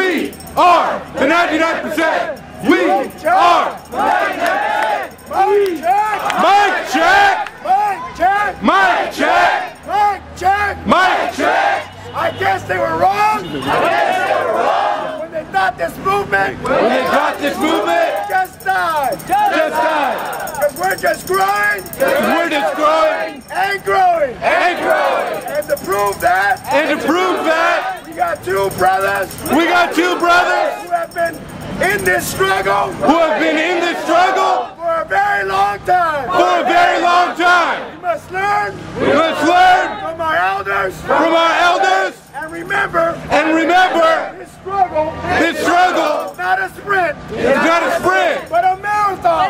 We are the 99%. We are. Mic check. Mic check. Mic check. Mic check. Mic check. I guess they were wrong. When they thought this movement. Just died. Because we're just growing. And growing. And to prove that. We got two brothers. Who have been in this struggle. For a very long time. We must learn. From our elders. And remember. This struggle. Is not a sprint. But a marathon.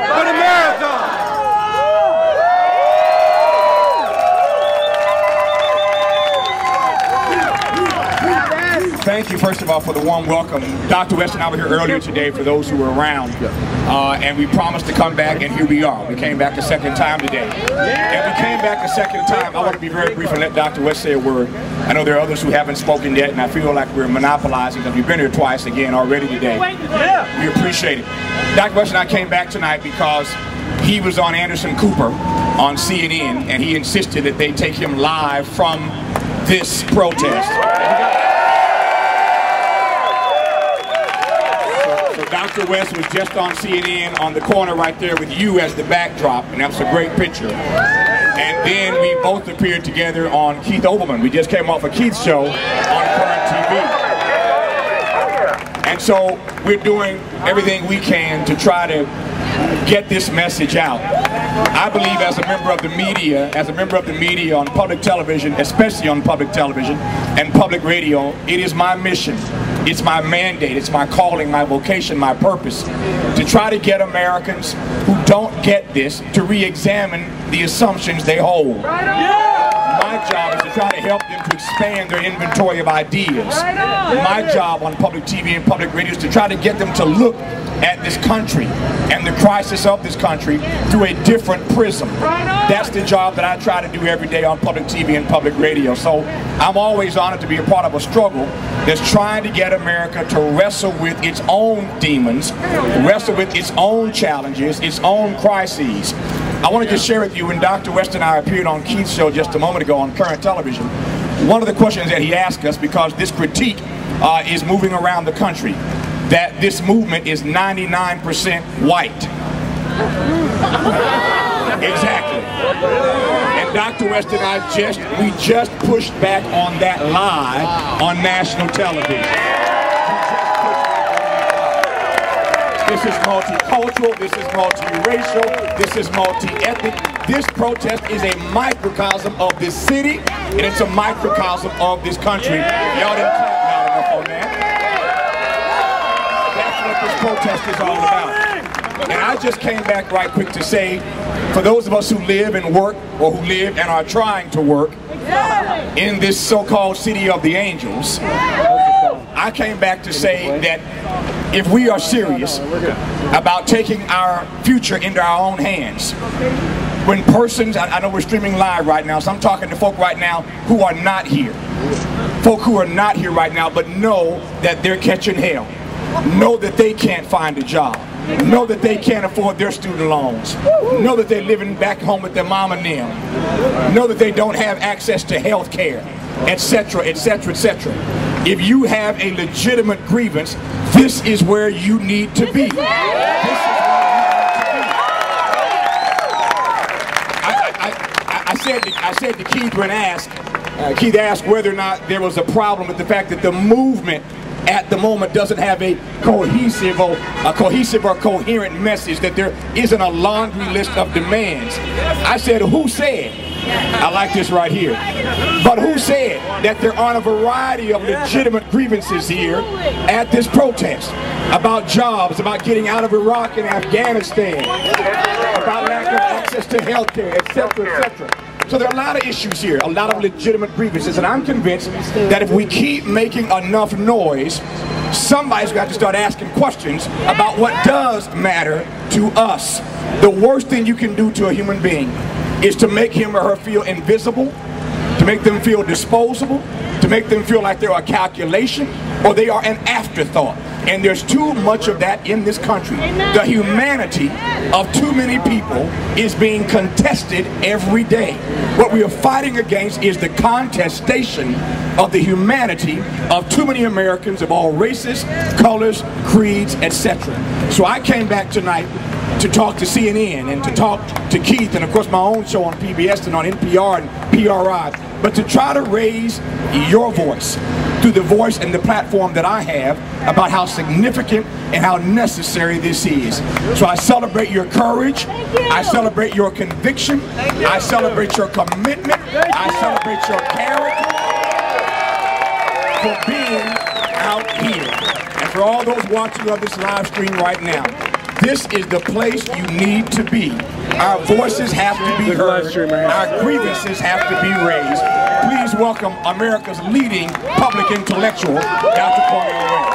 Thank you, first of all, for the warm welcome. Dr. West and I were here earlier today, for those who were around, and we promised to come back, and here we are. We came back a second time today. And we came back a second time. I want to be very brief and let Dr. West say a word. I know there are others who haven't spoken yet, and I feel like we're monopolizing because we've been here twice again already today. We appreciate it. Dr. West and I came back tonight because he was on Anderson Cooper on CNN, and he insisted that they take him live from this protest. Dr. West was just on CNN on the corner right there with you as the backdrop, and that's a great picture. And then we both appeared together on Keith Olbermann. We just came off of Keith's show on Current TV. And so we're doing everything we can to try to get this message out. I believe as a member of the media on public television, especially on public television and public radio, it is my mission. It's my mandate, it's my calling, my vocation, my purpose to try to get Americans who don't get this to re-examine the assumptions they hold. My job is to try to help them to expand their inventory of ideas. My job on public TV and public radio is to try to get them to look at this country and the crisis of this country through a different prism. That's the job that I try to do every day on public TV and public radio. So I'm always honored to be a part of a struggle that's trying to get America to wrestle with its own demons, wrestle with its own challenges, its own crises. I want to just share with you, when Dr. West and I appeared on Keith's show just a moment ago on Current Television, one of the questions that he asked us, because this critique is moving around the country, that this movement is 99% white. Exactly. And Dr. West and I we just pushed back on that lie on national television. This is multicultural, this is multiracial, this is multi-ethnic. This protest is a microcosm of this city, and it's a microcosm of this country. Y'all didn't clap loud enough on that. That's what this protest is all about. And I just came back right quick to say, for those of us who live and work, or who live and are trying to work in this so-called city of the angels, I came back to say that if we are serious about taking our future into our own hands, when persons, I know we're streaming live right now, so I'm talking to folk right now who are not here. Folk who are not here right now, but know that they're catching hell. Know that they can't find a job. Know that they can't afford their student loans. Know that they're living back home with their mom and them. Know that they don't have access to health care, etc., etc., etc. If you have a legitimate grievance, this is where you need to be. I said to Keith when Keith asked whether or not there was a problem with the fact that the movement at the moment doesn't have a cohesive or coherent message, that there isn't a laundry list of demands. I said, who said? I like this right here. But who said that there aren't a variety of legitimate grievances here at this protest? About jobs, about getting out of Iraq and Afghanistan, about lack of access to health care, etc., etc. So there are a lot of issues here, a lot of legitimate grievances, and I'm convinced that if we keep making enough noise, somebody's got to start asking questions about what does matter to us. The worst thing you can do to a human being is to make him or her feel invisible, to make them feel disposable, to make them feel like they're a calculation, or they are an afterthought. And there's too much of that in this country. The humanity of too many people is being contested every day. What we are fighting against is the contestation of the humanity of too many Americans of all races, colors, creeds, etc. So I came back tonight to talk to CNN and to talk to Keith and of course my own show on PBS and on NPR and PRI, but to try to raise your voice through the voice and the platform that I have about how significant and how necessary this is. So I celebrate your courage, I celebrate your conviction, I celebrate your commitment, I celebrate your character for being out here. And for all those watching of this live stream right now, this is the place you need to be. Our voices have to be heard. Our grievances have to be raised. Please welcome America's leading public intellectual, Dr. Cornel West.